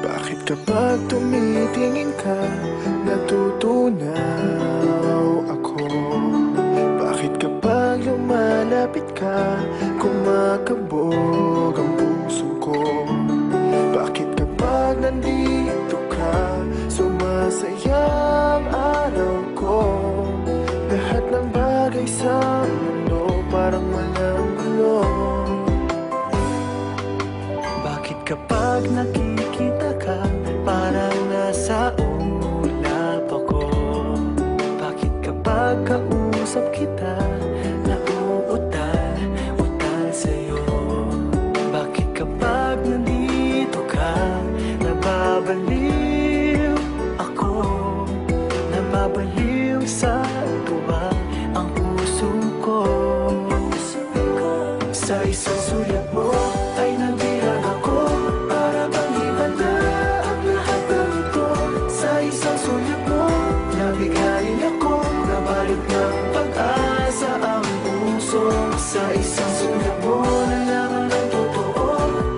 Bakit kapag tumitingin ka, natutunaw ako? Bakit kapag lumalapit ka, kumakabog ang puso ko? Bakit kapag nandito ka, sumasaya ang araw ko? Lahat ng bagay sa mundo parang walang gulo. Bakit kapag nakikita ka, parang nasa ulap ako? Bakit kapag kausap kita, nauutal-utal sa'yo? Bakit kapag nandito ka, nababaliw ako? Nababaliw sa tuwa ang puso ko. Sa isang sulat mo ay nabihag ako, para bang himanda ang lahat ng ito. Sa isang sulat mo, nabigayin ako, nabalik ng pag-asa ang puso. Sa isang sulat mo, nalaman ng totoo,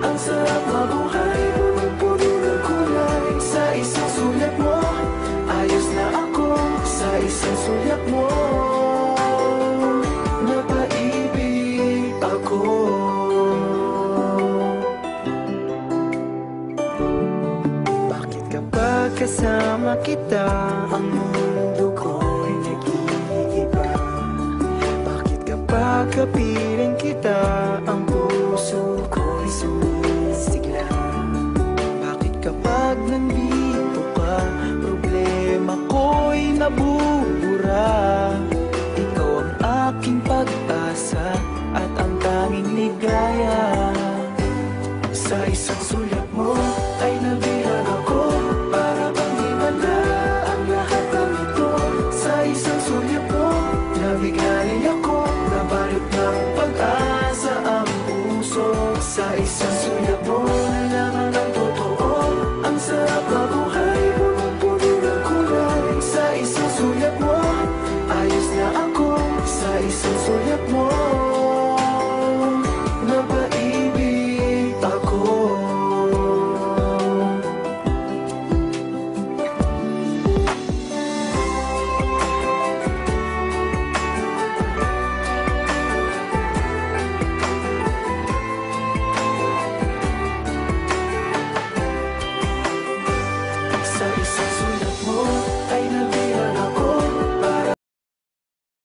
ang sarap mabuhay, punong-puno ng kulay. Sa isang sulat mo, ayos na ako. Sa isang sulat mo, napaibig ako. Bakit kapag kasama kita, ang mundo ko'y nag-iiba? Bakit kapag kapiling kita, ang puso ko'y sumisigla? Bakit kapag nandito ka, problema ko'y nabubura? Ikaw ang aking pag-asa at ang tanging ligaya. Sa isang sulat mo,